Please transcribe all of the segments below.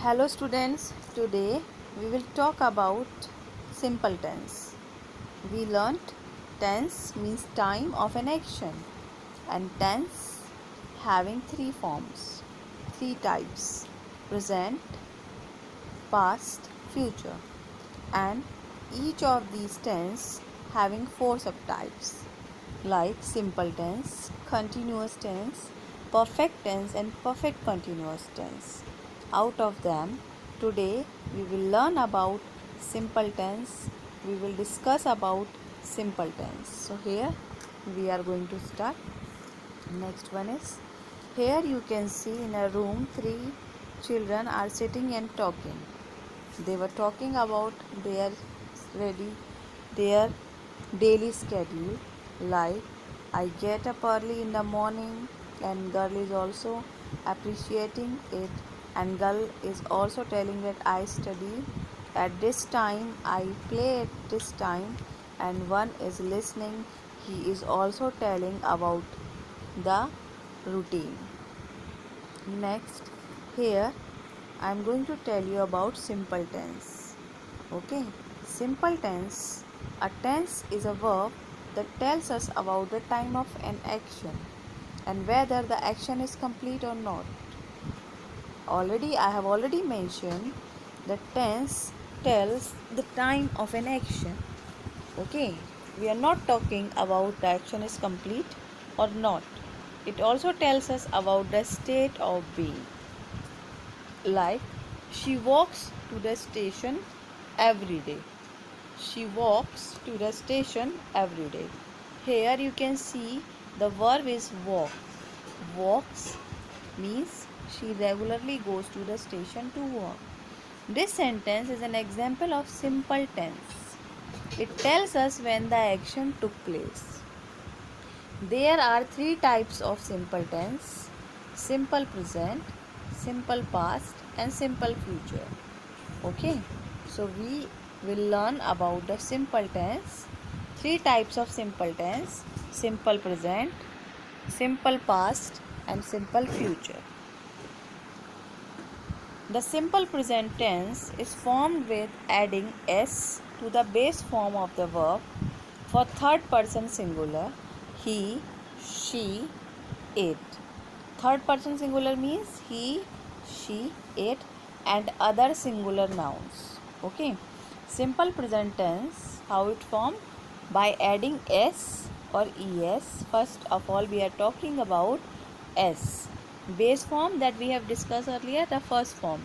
Hello students, today we will talk about simple tense. We learnt tense means time of an action and tense having three forms, three types: present, past, future, and each of these tense having four subtypes like simple tense, continuous tense, perfect tense and perfect continuous tense. Out of them, today we will learn about simple tense. We will discuss about simple tense. So here we are going to start. Next one is, here you can see in a room three children are sitting and talking. They were talking about ready their daily schedule, like I get up early in the morning, and girl is also appreciating it, and girl is also telling that I study at this time, I play at this time, and one is listening, he is also telling about the routine. Next, here I am going to tell you about simple tense. Okay, simple tense. A tense is a verb that tells us about the time of an action and whether the action is complete or not. I have already mentioned that tense tells the time of an action. Okay, we are not talking about the action is complete or not. It also tells us about the state of being. Like, she walks to the station every day. She walks to the station every day. Here you can see the verb is walk. Walks means she regularly goes to the station to walk. This sentence is an example of simple tense. It tells us when the action took place. There are three types of simple tense: simple present, simple past, and simple future. Okay, so we will learn about the simple tense. Three types of simple tense: simple present, simple past, and simple future. The simple present tense is formed with adding s to the base form of the verb for third person singular: he, she, it. Third person singular means he, she, it, and other singular nouns. Okay. Simple present tense, how it formed? By adding s or es. First of all, we are talking about s. Base form that we have discussed earlier, the first form,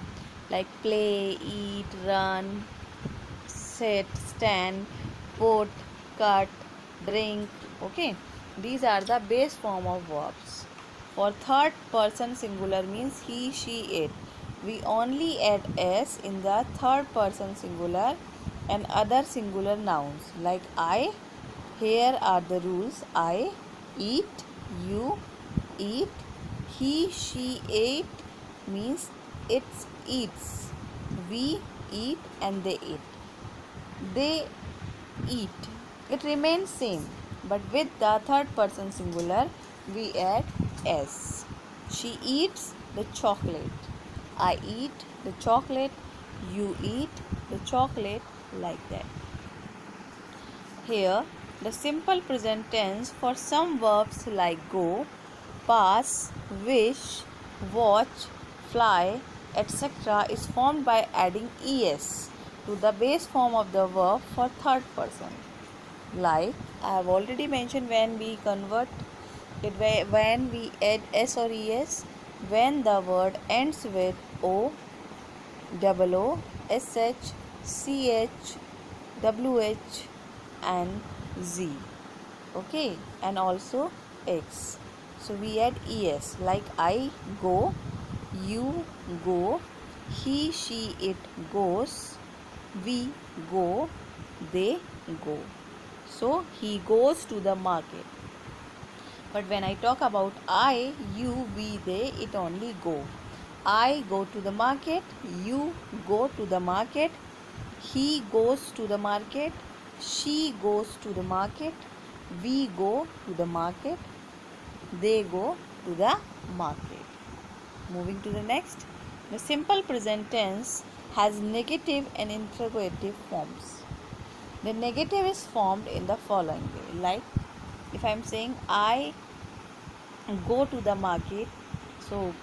like play, eat, run, sit, stand, put, cut, drink. Okay, these are the base form of verbs. For third person singular means he, she, it, we only add s in the third person singular and other singular nouns like I. Here are the rules: I eat, you eat, he, she ate means it eats, we eat, and they eat. They eat. It remains same, but with the third person singular we add s. She eats the chocolate. I eat the chocolate. You eat the chocolate, like that. Here, the simple present tense for some verbs like go, pass, wish, watch, fly, etc. is formed by adding es to the base form of the verb for third person. Like I have already mentioned, when we convert it, when we add s or es, when the word ends with o, double o, sh, ch, wh, and z. Okay, and also x. So we add es, like I go, you go, he, she, it goes, we go, they go. So he goes to the market. But when I talk about I, you, we, they, it only go. I go to the market, you go to the market, he goes to the market, she goes to the market, we go to the market, they go to the market. Moving to the next. The simple present tense has negative and interrogative forms. The negative is formed in the following way. Like if I am saying I go to the market, so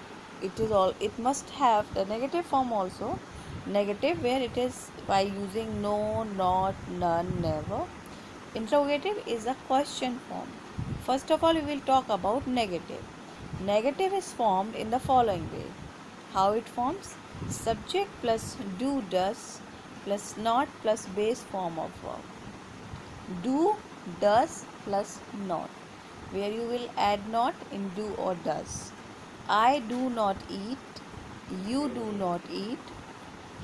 it must have the negative form also. Negative where it is by using no, not, none, never. Interrogative is a question form. First of all, we will talk about negative. Negative is formed in the following way. How it forms? Subject plus do, does plus not plus base form of verb. Do, does plus not, where you will add not in do or does. I do not eat, you do not eat,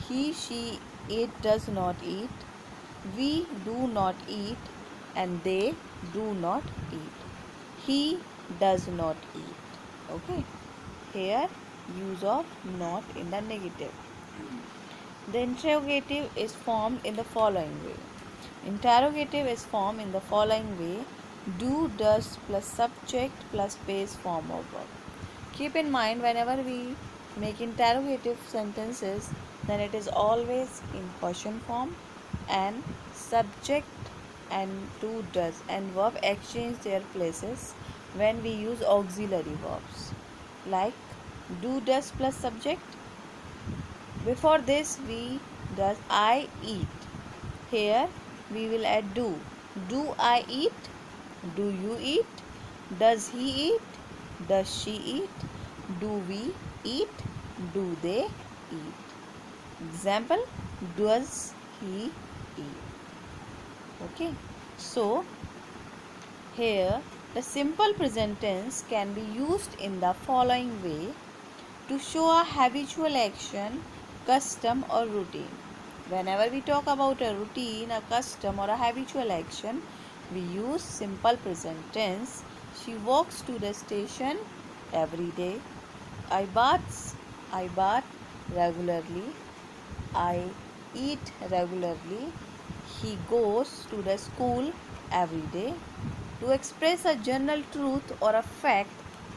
he, she, it does not eat, we do not eat, and they do not eat. He does not eat. Okay. Here use of not in the negative. The interrogative is formed in the following way. Interrogative is formed in the following way. Do, does plus subject plus base form of verb. Keep in mind whenever we make interrogative sentences, then it is always in question form, and subject and do, does and verb exchange their places when we use auxiliary verbs. Like do, does plus subject. Before this we does I eat. Here we will add do. Do I eat? Do you eat? Does he eat? Does she eat? Do we eat? Do they eat? Example, does he eat? Okay. So here the simple present tense can be used in the following way to show a habitual action, custom or routine. Whenever we talk about a routine, a custom or a habitual action, we use simple present tense. She walks to the station every day. I bath regularly. I eat regularly. He goes to the school every day. To express a general truth or a fact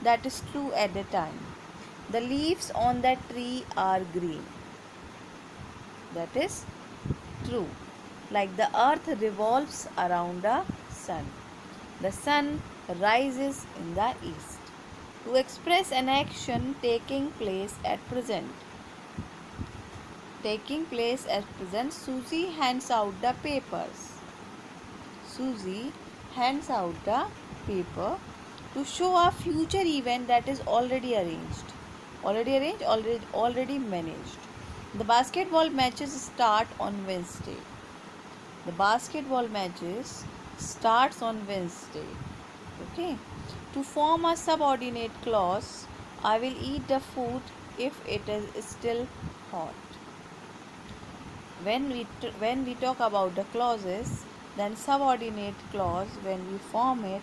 that is true at the time. The leaves on that tree are green. That is true. Like the earth revolves around the sun. The sun rises in the east. To express an action taking place at present. Taking place at present, Susie hands out the papers. Susie hands out the paper to show a future event that is already arranged. Already managed. The basketball matches start on Wednesday. The basketball matches starts on Wednesday. Okay. To form a subordinate clause, I will eat the food if it is still hot. When we talk about the clauses, then subordinate clause, when we form it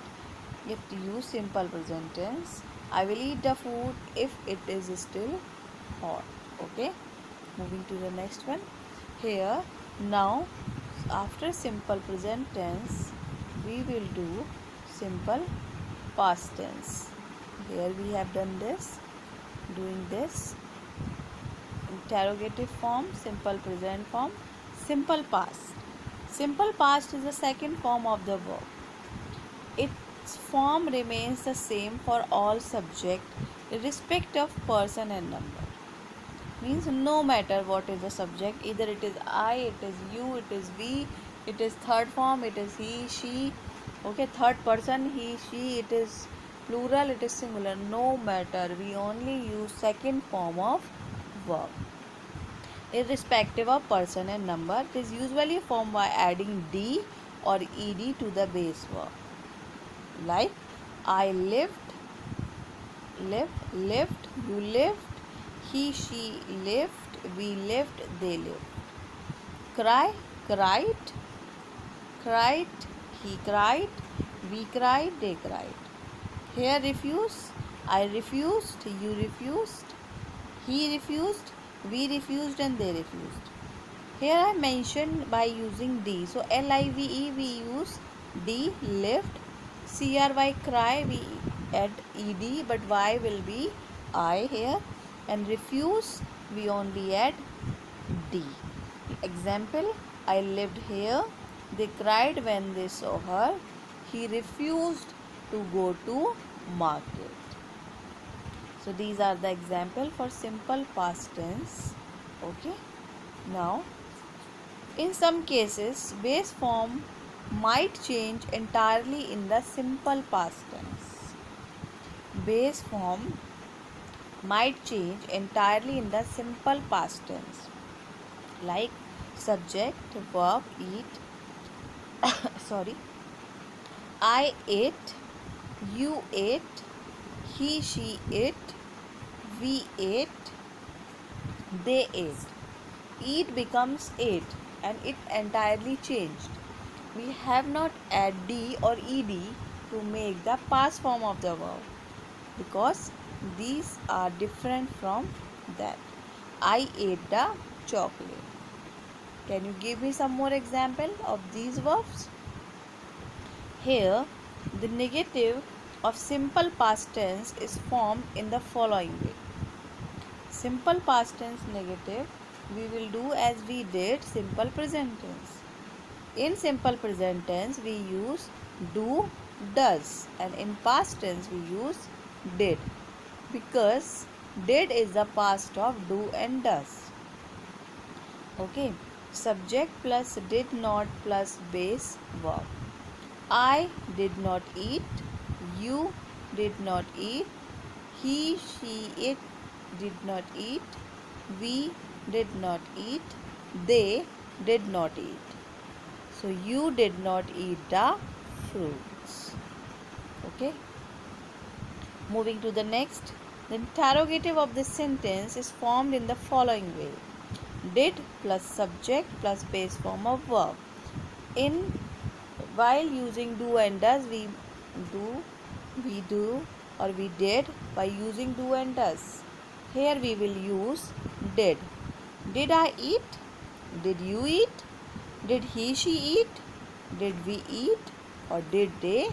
use simple present tense. I will eat the food if it is still hot. Okay. Moving to the next one. Here now after simple present tense we will do simple past tense. Here we have done this, doing this. Interrogative form, simple present form, simple past. Simple past is the second form of the verb. Its form remains the same for all subject irrespective of person and number. Means no matter what is the subject, either it is I, it is you, it is we, it is third form, it is he, she. Okay, third person, he, she, it is plural, it is singular. No matter, we only use second form of verb irrespective of person and number. It is usually formed by adding d or ed to the base verb. Like I lived, lived, you lived, he, she lived, we lived, they lived. Cry, cried, cried, he cried, we cried, they cried. Here refuse, I refused, you refused, he refused, we refused, and they refused. Here I mentioned by using D. So live we use D, lived. Cry, cry, we add ed, but y will be I here. And refuse, we only add D. Example, I lived here. They cried when they saw her. He refused to go to market. So these are the example for simple past tense. Okay. Now, in some cases, base form might change entirely in the simple past tense. Base form might change entirely in the simple past tense, like subject, verb, eat. Sorry. I ate, you ate, he, she ate, we ate, they ate. Eat becomes ate and it entirely changed. We have not add D or ED to make the past form of the verb because these are different from that. I ate the chocolate. Can you give me some more example of these verbs? Here, the negative of simple past tense is formed in the following way. Simple past tense negative, we will do as we did simple present tense. In simple present tense, we use do, does, and in past tense, we use did, because did is the past of do and does. Okay, subject plus did not plus base verb. I did not eat, you did not eat, he, she, it did not eat, we did not eat, they did not eat. So you did not eat the fruits. Okay. Moving to the next. The interrogative of this sentence is formed in the following way. Did plus subject plus base form of verb. In while using do and does, we do or we did by using do and does. Here we will use did. Did I eat? Did you eat? Did he, she eat? Did we eat? Or did they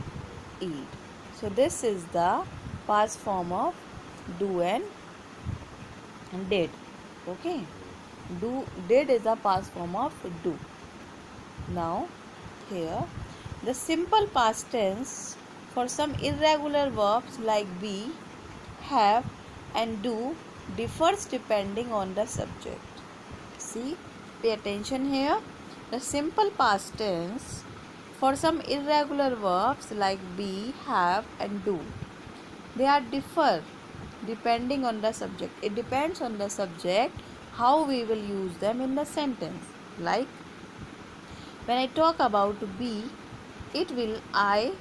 eat? So this is the past form of do and did. Okay. Did is the past form of do. Now here the simple past tense for some irregular verbs like be, have and do differs depending on the subject. See, pay attention here. The simple past tense for some irregular verbs like be, have and do, they are differ depending on the subject. It depends on the subject how we will use them in the sentence. Like when I talk about be, it will I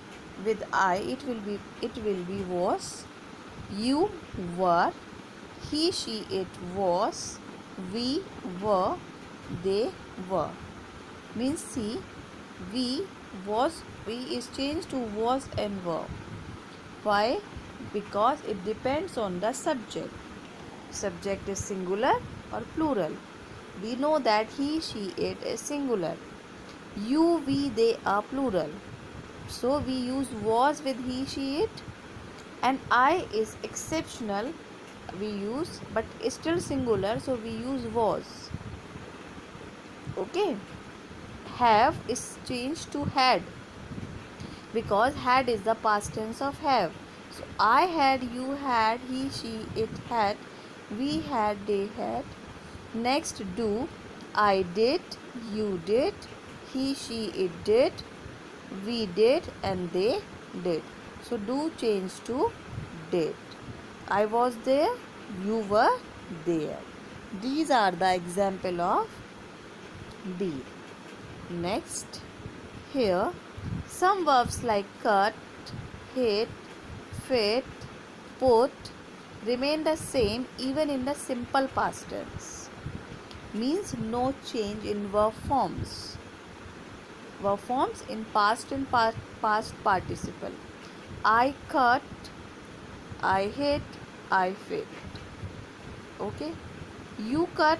with I, it will be was, you were, he, she, it was, we were, they were. Means see, we is changed to was and were. Why? Because it depends on the subject. Subject is singular or plural. We know that he, she, it is singular. You, we, they are plural. So we use was with he, she, it. And I is exceptional. We use, but is still singular. So we use was. Okay. Have is changed to had, because had is the past tense of have. So I had, you had, he, she, it had, we had, they had. Next do, I did, you did, he, she, it did, we did and they did. So do change to did. I was there, you were there. These are the example of be. Next, here some verbs like cut, hit, fit, put remain the same even in the simple past tense. Means no change in verb forms. Verb forms in past and past participle. I cut, I hit, I fit. Okay. You cut,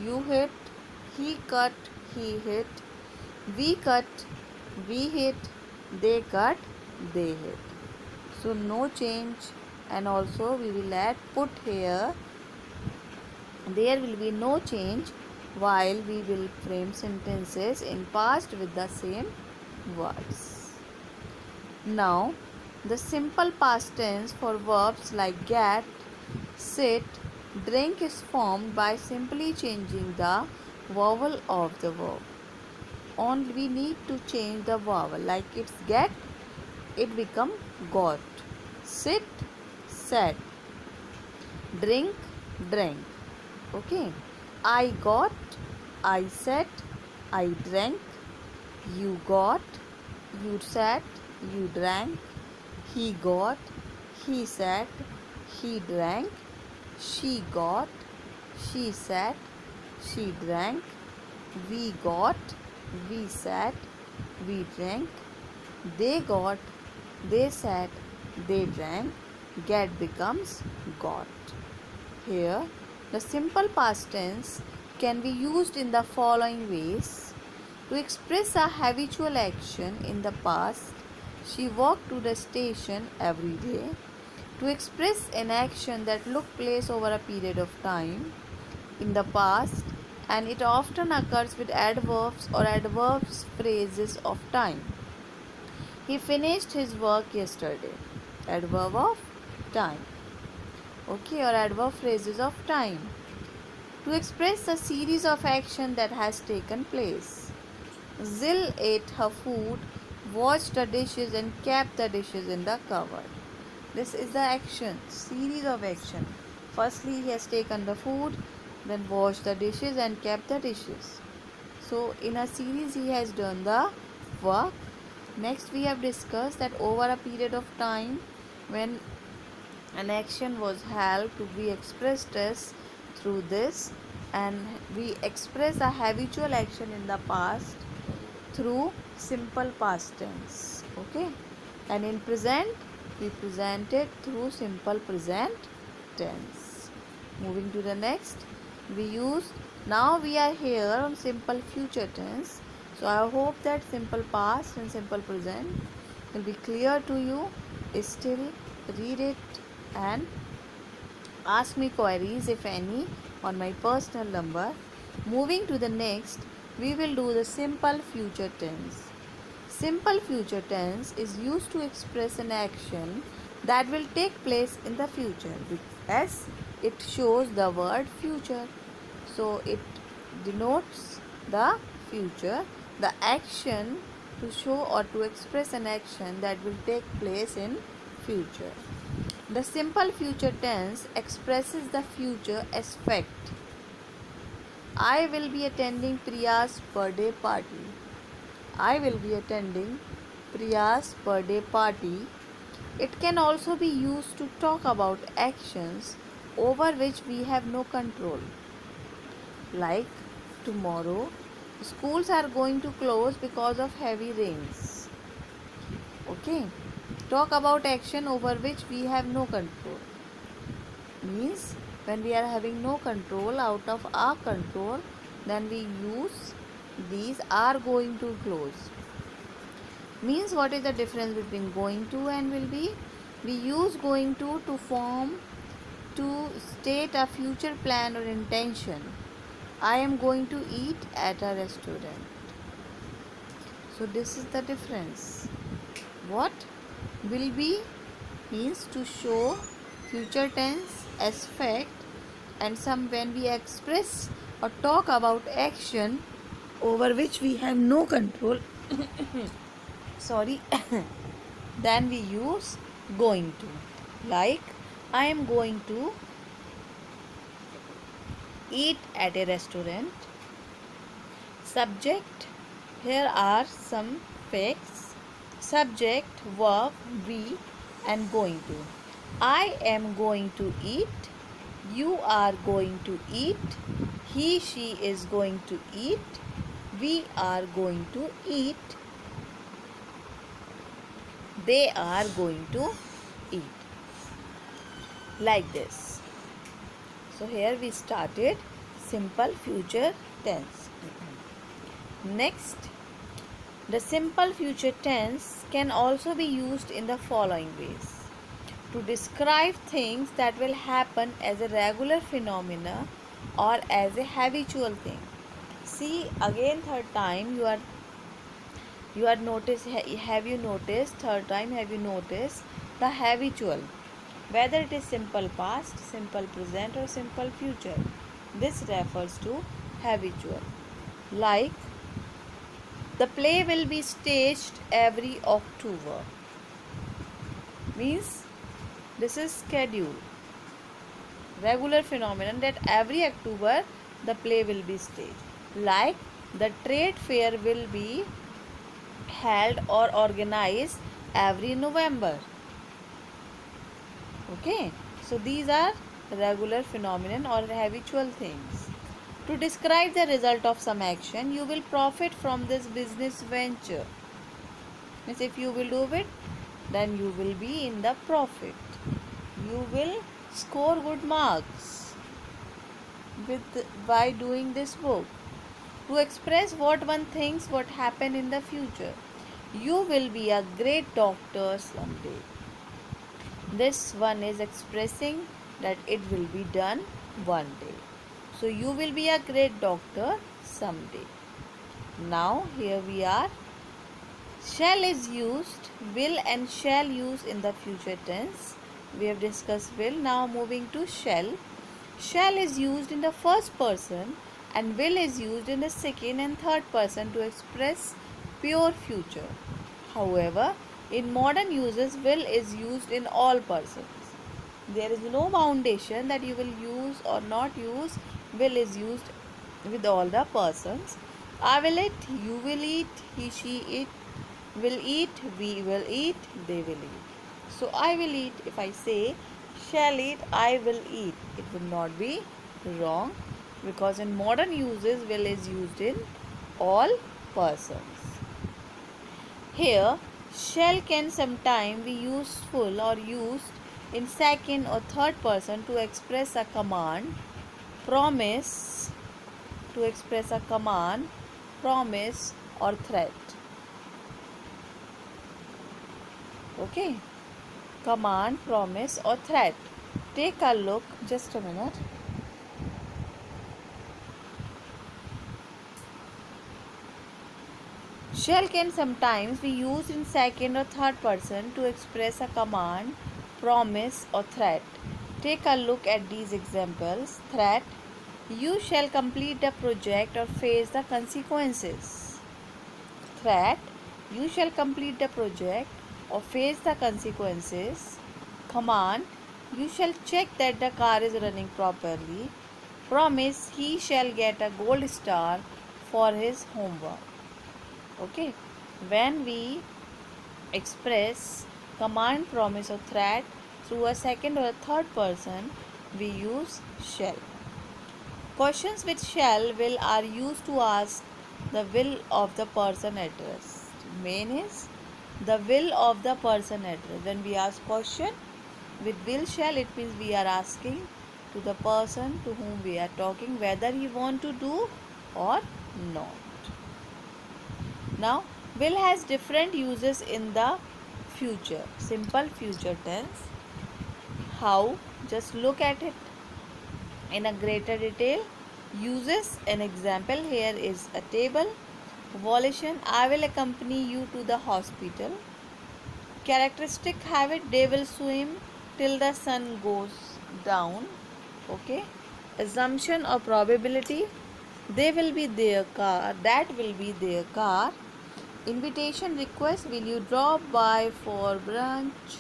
you hit, he cut, he hit, we cut, we hit, they cut, they hit. So no change, and also we will add put here. There will be no change while we will frame sentences in past with the same words. Now, the simple past tense for verbs like get, sit, drink is formed by simply changing the vowel of the verb. Only we need to change the vowel, like it's get, it become got. Sit, sat. Drink, drank. Okay. I got, I sat, I drank. You got, you sat, you drank. He got, he sat, he drank. She got, she sat, she drank. We got, we sat, we drank. They got, they sat, they drank. Get becomes got. Here, the simple past tense can be used in the following ways. To express a habitual action in the past, she walked to the station every day. To express an action that took place over a period of time in the past, and it often occurs with adverbs or adverbs phrases of time. He finished his work yesterday. Adverb of time. Okay, or adverb phrases of time. To express a series of action that has taken place. Zil ate her food, washed the dishes and kept the dishes in the cupboard. This is the action, series of action. Firstly, he has taken the food, then washed the dishes and kept the dishes. So, in a series, he has done the work. Next, we have discussed that over a period of time, when an action was held to be expressed as through this, and we express a habitual action in the past through simple past tense. Okay, and in present we present it through simple present tense. Moving to the next, we use, now we are here on simple future tense. So I hope that simple past and simple present will be clear to you. Still read it and ask me queries if any on my personal number. Moving to the next, we will do the simple future tense. Simple future tense is used to express an action that will take place in the future, as it shows the word future. So it denotes the future, the action to show or to express an action that will take place in future. The simple future tense expresses the future as fact. I will be attending Priya's birthday party. I will be attending Priya's birthday party. It can also be used to talk about actions over which we have no control. Like tomorrow, schools are going to close because of heavy rains. Okay, talk about action over which we have no control. Means when we are having no control, out of our control, then we use these are going to close. Means what is the difference between going to and will be? We use going to form, to state a future plan or intention. I am going to eat at a restaurant. So this is the difference. What will be means to show future tense as fact, and some when we express or talk about action over which we have no control sorry then we use going to. Like I am going to eat at a restaurant. Subject, here are some facts. Subject, verb, be and going to. I am going to eat. You are going to eat. He, she is going to eat. We are going to eat. They are going to eat. Like this. So here we started simple future tense. Next, the simple future tense can also be used in the following ways. To describe things that will happen as a regular phenomena or as a habitual thing. See again, third time you are notice have you noticed, third time have you noticed the habitual, whether it is simple past, simple present, or simple future. This refers to habitual. Like, the play will be staged every October. Means this is schedule, regular phenomenon, that every October the play will be staged. Like, the trade fair will be held or organized every November. Okay, so these are regular phenomenon or habitual things. To describe the result of some action, you will profit from this business venture. Means if you will do it, then you will be in the profit. You will score good marks by doing this book. To express what one thinks what happen in the future. You will be a great doctor someday. This one is expressing that it will be done one day. So you will be a great doctor someday. Now here we are. Shall is used, will and shall use in the future tense. We have discussed will. Now moving to shall. Shall is used in the first person and will is used in the second and third person to express pure future. However, in modern uses, will is used in all persons. There is no foundation that you will use or not use. Will is used with all the persons. I will eat, you will eat, he, she eat, will eat, we will eat, they will eat. So I will eat, if I say shall eat, I will eat, it would not be wrong, because in modern uses will is used in all persons. Here, shall can sometime be useful or used in second or third person to express a command, promise, to express a command, promise, or threat. Okay, command, promise, or threat. Take a look, just a minute. Shall can sometimes be used in second or third person to express a command, promise, or threat. Take a look at these examples. Threat: you shall complete the project or face the consequences. Threat: you shall complete the project or face the consequences. Command: you shall check that the car is running properly. Promise: he shall get a gold star for his homework. Okay, when we express command, promise, or threat through a second or a third person, we use shall. Questions with shall, will are used to ask the will of the person addressed. Main is the will of the person addressed. When we ask question with will shall, it means we are asking to the person to whom we are talking whether he want to do or not. Now, will has different uses in the future, simple future tense. How? Just look at it in a greater detail. Uses, an example here is a table. Volition: I will accompany you to the hospital. Characteristic habit: they will swim till the sun goes down. Okay. Assumption or probability: they will be their car, that will be their car. Invitation request: will you drop by for brunch?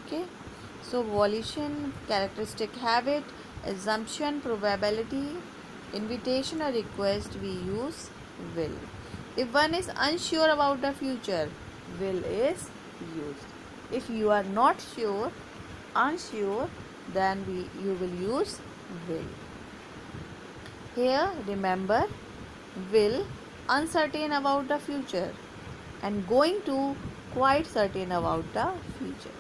Okay, so volition, characteristic habit, assumption, probability, invitation or request, we use will. If one is unsure about the future, will is used. If you are not sure, unsure, then you will use will. Here remember, will uncertain about the future and going to quite certain about the future.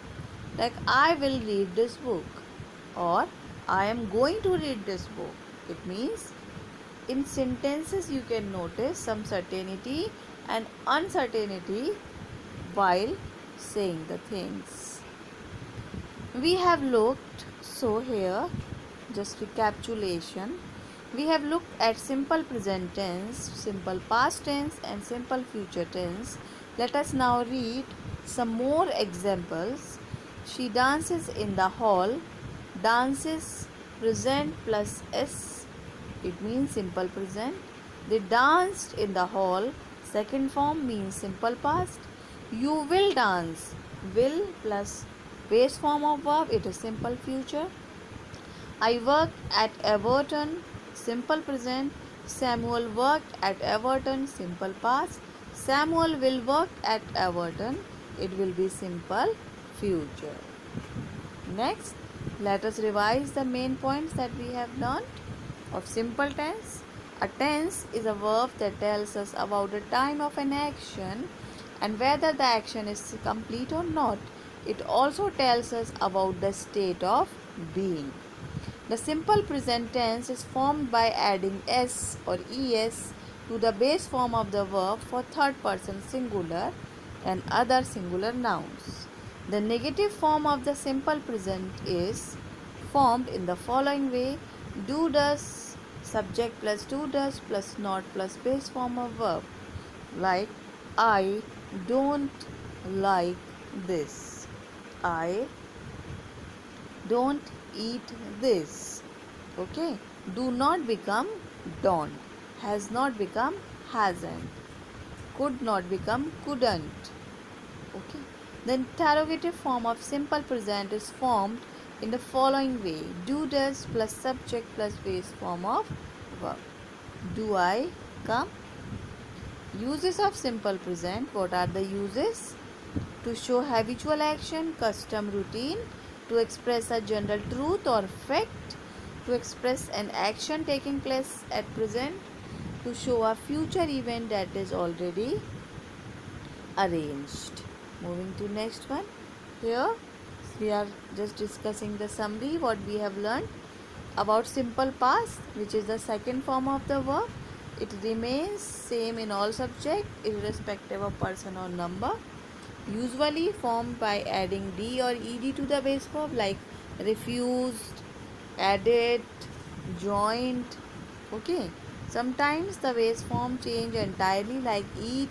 Like, I will read this book or I am going to read this book. It means in sentences you can notice some certainty and uncertainty while saying the things. We have looked, so here just recapitulation. We have looked at simple present tense, simple past tense, and simple future tense. Let us now read some more examples. She dances in the hall. Dances present plus s, it means simple present. They danced in the hall. Second form means simple past. You will dance. Will plus base form of verb, it is simple future. I worked at Everton, simple present. Samuel worked at Everton, simple past. Samuel will work at Everton, it will be simple future. Next, let us revise the main points that we have learned of simple tense. A tense is a verb that tells us about the time of an action and whether the action is complete or not. It also tells us about the state of being. The simple present tense is formed by adding s or es to the base form of the verb for third person singular and other singular nouns. The negative form of the simple present is formed in the following way: do does, subject plus do does plus not plus base form of verb, like I don't like this. I don't eat this. Okay, do not become don't, has not become hasn't, could not become couldn't. Okay, the interrogative form of simple present is formed in the following way: do does plus subject plus base form of verb. Do I come? Uses of simple present. What are the uses? To show habitual action, custom, routine, to express a general truth or fact, to express an action taking place at present, to show a future event that is already arranged. Moving to next one. Here we are just discussing the summary what we have learned about simple past, which is the second form of the verb. It remains same in all subject irrespective of person or number, usually formed by adding d or ed to the base verb, like refused, added, joined. Okay, sometimes the base form change entirely, like eat,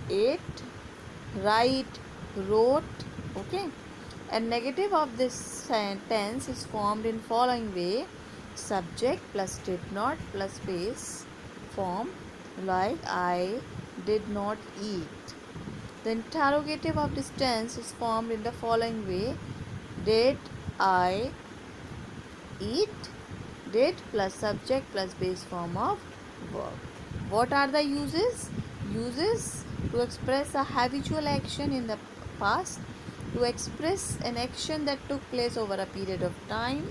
ate, write, wrote. Okay, and negative of this sentence is formed in following way: subject plus did not plus base form, like I did not eat. The interrogative of this tense is formed in the following way: did I eat? Did plus subject plus base form of verb. What are the uses? Uses to express a habitual action in the past, to express an action that took place over a period of time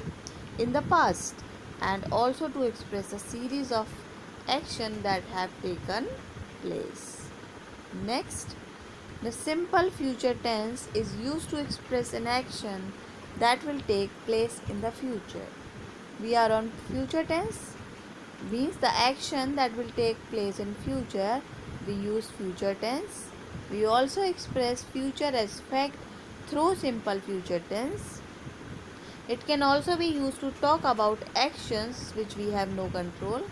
in the past, and also to express a series of action that have taken place. Next, the simple future tense is used to express an action that will take place in the future. We are on future tense, means the action that will take place in future. We use future tense. We also express future as fact through simple future tense. It can also be used to talk about actions which we have no control.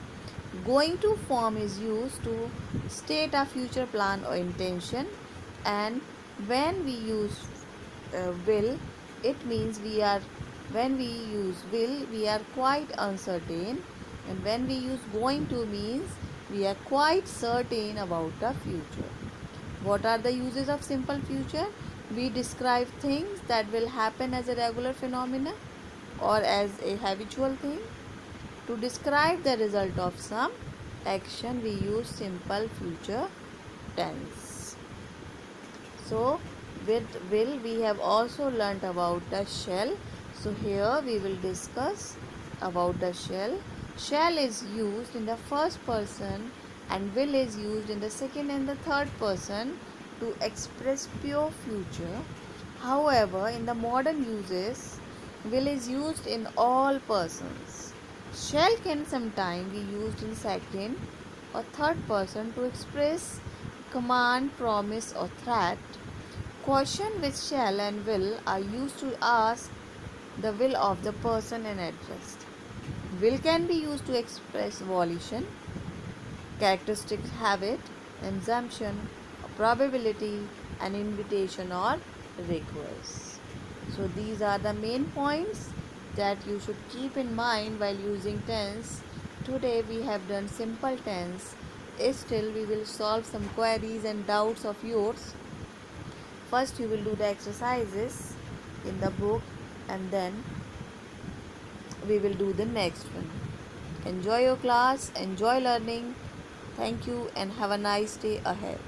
Going to form is used to state a future plan or intention, and when we use will, it means we are, when we use will we are quite uncertain, and when we use going to means we are quite certain about the future. What are the uses of simple future? We describe things that will happen as a regular phenomena or as a habitual thing. To describe the result of some action, we use simple future tense. So, with will, we have also learnt about the shall. So, here we will discuss about the shall. Shall is used in the first person and will is used in the second and the third person to express pure future. However, in the modern uses, will is used in all persons. Shall can sometimes be used in second or third person to express command, promise, or threat. Questions with shall and will are used to ask the will of the person and addressed. Will can be used to express volition, characteristic, habit, assumption, probability, an invitation or request. So these are the main points that you should keep in mind while using tense. Today we have done simple tense. Still we will solve some queries and doubts of yours. First you will do the exercises in the book and then we will do the next one. Enjoy your class, enjoy learning. Thank you and have a nice day ahead.